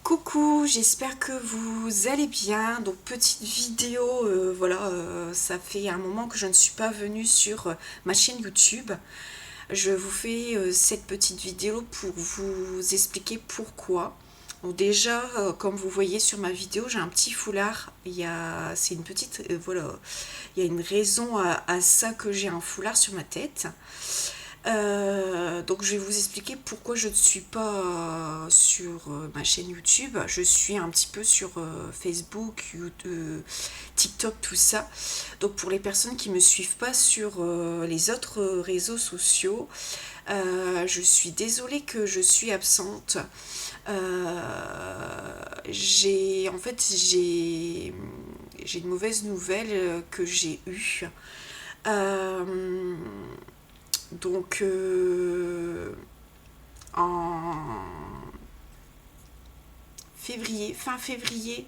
Coucou, j'espère que vous allez bien. Donc petite vidéo, ça fait un moment que je ne suis pas venue sur ma chaîne YouTube. Je vous fais cette petite vidéo pour vous expliquer pourquoi. Donc déjà, comme vous voyez sur ma vidéo, j'ai un petit foulard. C'est une petite, il y a une raison à ça que j'ai un foulard sur ma tête. Donc je vais vous expliquer pourquoi je ne suis pas sur ma chaîne YouTube. Je suis un petit peu sur Facebook, YouTube, TikTok, tout ça. Donc pour les personnes qui ne me suivent pas sur les autres réseaux sociaux, je suis désolée que je suis absente. J'ai une mauvaise nouvelle que j'ai eue. Euh, donc, en fin février,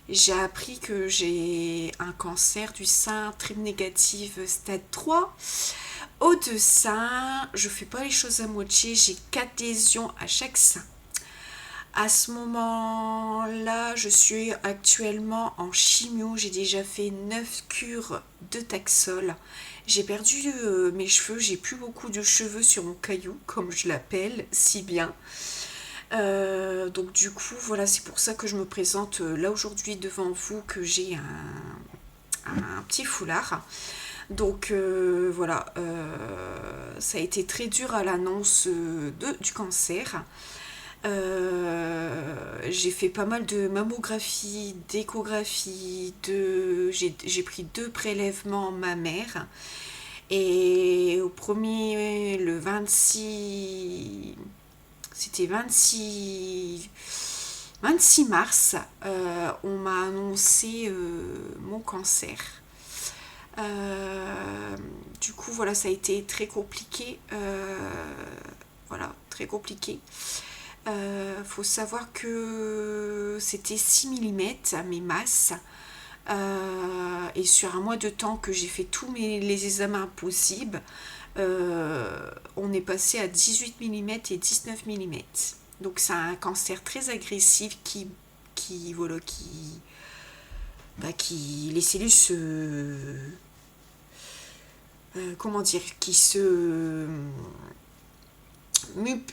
j'ai appris que j'ai un cancer du sein triple négatif stade 3. Au de sein, je fais pas les choses à moitié, j'ai 4 lésions à chaque sein. À ce moment-là, je suis actuellement en chimio. J'ai déjà fait 9 cures de Taxol. J'ai perdu mes cheveux. J'ai plus beaucoup de cheveux sur mon caillou, comme je l'appelle si bien. Donc du coup, voilà, c'est pour ça que je me présente là aujourd'hui devant vous, que j'ai un petit foulard. Donc ça a été très dur à l'annonce du cancer. J'ai fait pas mal de mammographies, d'échographies, j'ai pris 2 prélèvements mammaires. Et au premier, le 26, c'était 26 mars, on m'a annoncé mon cancer. Du coup, voilà, ça a été très compliqué. Très compliqué. Faut savoir que c'était 6 mm mes masses. Et sur un mois de temps que j'ai fait tous les examens possibles, on est passé à 18 mm et 19 mm. Donc c'est un cancer très agressif qui les cellules qui se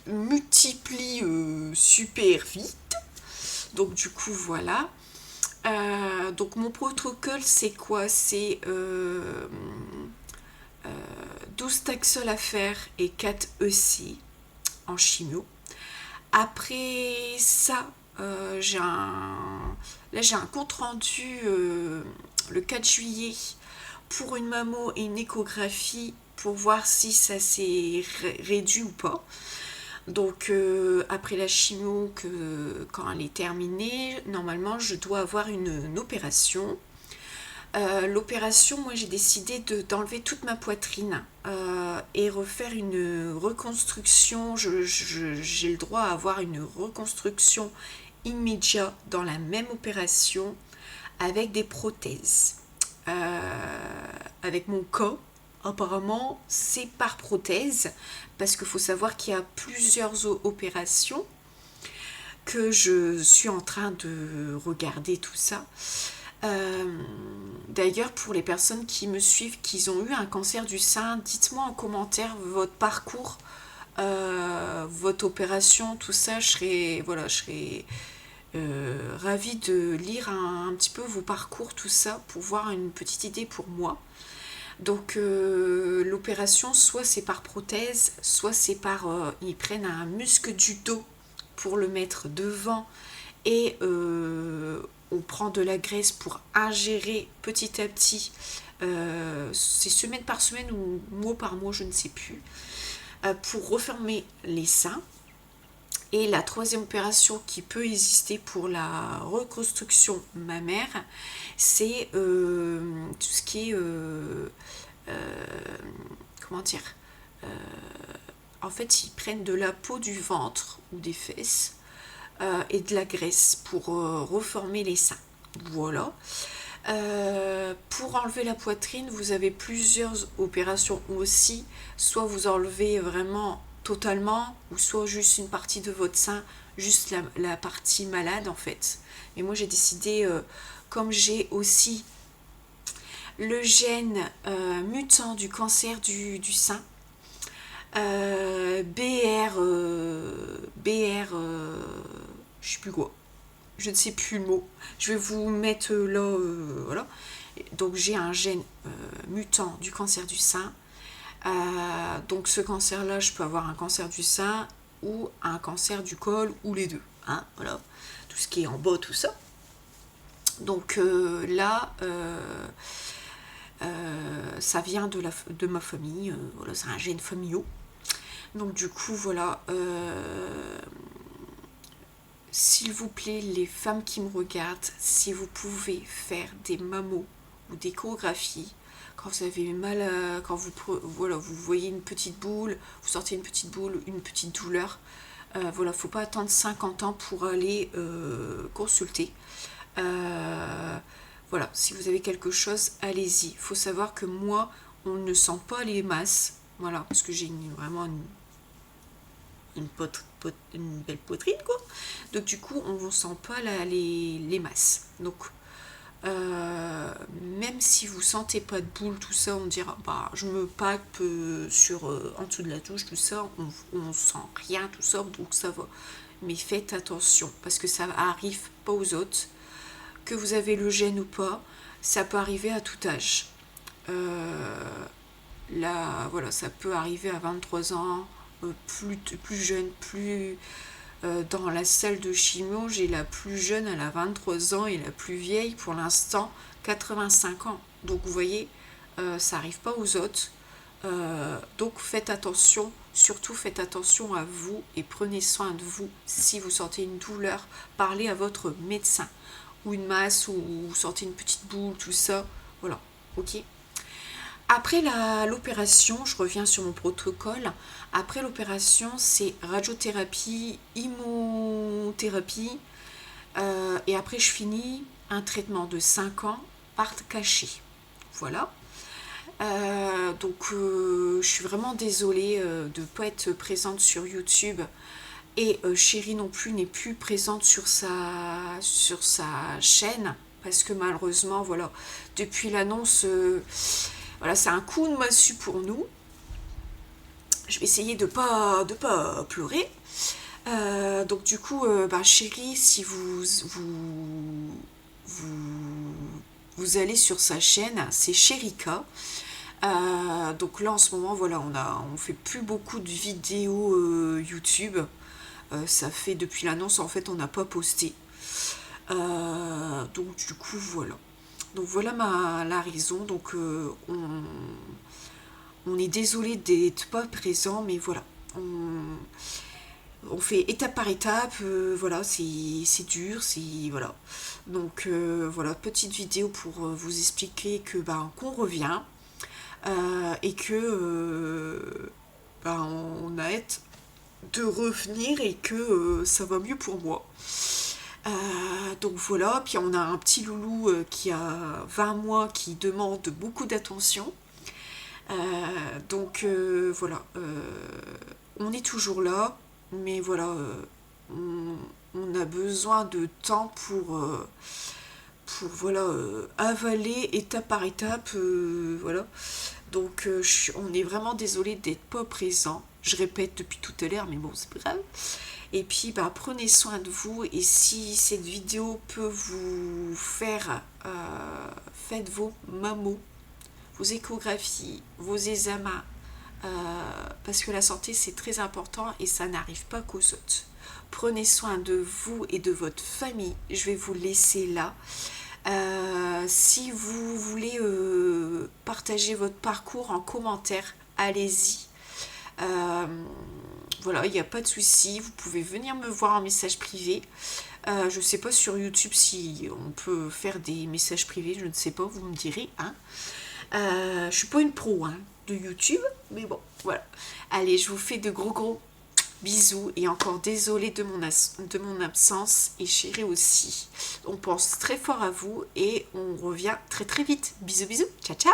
multiplient super vite. Donc du coup voilà. Donc mon protocole c'est quoi? C'est 12 Taxol à faire et 4 EC en chimio. Après ça, j'ai un compte rendu le 4 juillet pour une mammo et une échographie pour voir si ça s'est réduit ou pas. Donc après la chimio, quand elle est terminée, normalement je dois avoir une opération. L'opération, moi j'ai décidé d'enlever toute ma poitrine et refaire une reconstruction. J'ai le droit à avoir une reconstruction immédiate dans la même opération avec des prothèses. Avec mon cas, apparemment c'est par prothèse, parce qu'il faut savoir qu'il y a plusieurs opérations que je suis en train de regarder tout ça. D'ailleurs, pour les personnes qui me suivent, qui ont eu un cancer du sein, dites-moi en commentaire votre parcours, votre opération, tout ça. Je serais ravie de lire un petit peu vos parcours, tout ça, pour voir une petite idée pour moi. Donc l'opération, soit c'est par prothèse, soit c'est ils prennent un muscle du dos pour le mettre devant et on prend de la graisse pour ingérer petit à petit. C'est semaine par semaine ou mois par mois, je ne sais plus, pour refermer les seins. Et la troisième opération qui peut exister pour la reconstruction mammaire, c'est tout ce qui est comment dire, en fait ils prennent de la peau du ventre ou des fesses et de la graisse pour reformer les seins. Voilà. Pour enlever la poitrine, vous avez plusieurs opérations aussi. Soit vous enlevez vraiment totalement, ou soit juste une partie de votre sein, juste la partie malade en fait. Et moi j'ai décidé, comme j'ai aussi le gène mutant du cancer du sein, je sais plus quoi, je ne sais plus le mot, je vais vous mettre là, voilà. Donc j'ai un gène mutant du cancer du sein. Donc ce cancer là, je peux avoir un cancer du sein ou un cancer du col, ou les deux, hein, voilà, tout ce qui est en bas, tout ça. Donc là, ça vient de ma famille, voilà, c'est un gène familial. Donc du coup, voilà, s'il vous plaît, les femmes qui me regardent, si vous pouvez faire des mammos ou des échographies, quand vous avez mal, quand voilà, vous voyez une petite boule, vous sortez une petite boule, une petite douleur, voilà, faut pas attendre 50 ans pour aller consulter. Voilà, si vous avez quelque chose, allez-y. Il faut savoir que moi, on ne sent pas les masses, voilà, parce que j'ai vraiment une belle poitrine, quoi. Donc du coup, on ne sent pas les masses. Donc, même si vous sentez pas de boule, tout ça, on dira, bah, je me pack en dessous de la douche, tout ça, on sent rien, tout ça, donc ça va. Mais faites attention, parce que ça arrive pas aux autres. Que vous avez le gène ou pas, ça peut arriver à tout âge. Là, voilà, ça peut arriver à 23 ans, plus jeune, dans la salle de chimio, j'ai la plus jeune, elle a 23 ans, et la plus vieille, pour l'instant, 85 ans. Donc vous voyez, ça n'arrive pas aux autres. Donc faites attention, surtout faites attention à vous, et prenez soin de vous. Si vous sentez une douleur, parlez à votre médecin. Ou une masse, ou vous sentez une petite boule, tout ça, voilà, ok. Après l'opération, je reviens sur mon protocole. Après l'opération, c'est radiothérapie, immunothérapie, et après je finis un traitement de 5 ans par cachet. Voilà. Donc je suis vraiment désolée de ne pas être présente sur YouTube. Et Chérie non plus n'est plus présente sur sa chaîne, parce que malheureusement, voilà, depuis l'annonce, voilà, c'est un coup de massue pour nous. Je vais essayer de pas pleurer. Donc du coup, Chérie, si vous allez sur sa chaîne, c'est Chérika. Donc là en ce moment, voilà, on fait plus beaucoup de vidéos YouTube. Ça fait depuis l'annonce, en fait, on n'a pas posté. Donc du coup, voilà. Donc voilà la raison. Donc on est désolé d'être pas présent, mais voilà. On fait étape par étape, voilà, c'est dur, voilà. Donc voilà, petite vidéo pour vous expliquer que qu'on revient, et que on a hâte de revenir, et que ça va mieux pour moi. Donc voilà, puis on a un petit loulou qui a 20 mois, qui demande beaucoup d'attention. Donc voilà, on est toujours là, mais voilà, on a besoin de temps pour voilà, avaler étape par étape, voilà. Donc on est vraiment désolé d'être pas présent. Je répète depuis tout à l'heure, mais bon, c'est pas grave. Et puis prenez soin de vous, et si cette vidéo peut vous faire, faites vos mammos, vos échographies, vos examens, parce que la santé c'est très important, et ça n'arrive pas qu'aux autres. Prenez soin de vous et de votre famille. Je vais vous laisser là. Si vous voulez partager votre parcours en commentaire, allez-y. Voilà, il n'y a pas de souci. Vous pouvez venir me voir en message privé. Je ne sais pas sur YouTube si on peut faire des messages privés. Je ne sais pas, vous me direz. Hein. Je ne suis pas une pro de YouTube, mais bon, voilà. Allez, je vous fais de gros bisous, et encore désolée de mon absence, et Chérie aussi. On pense très fort à vous, et on revient très vite. Bisous, ciao ciao.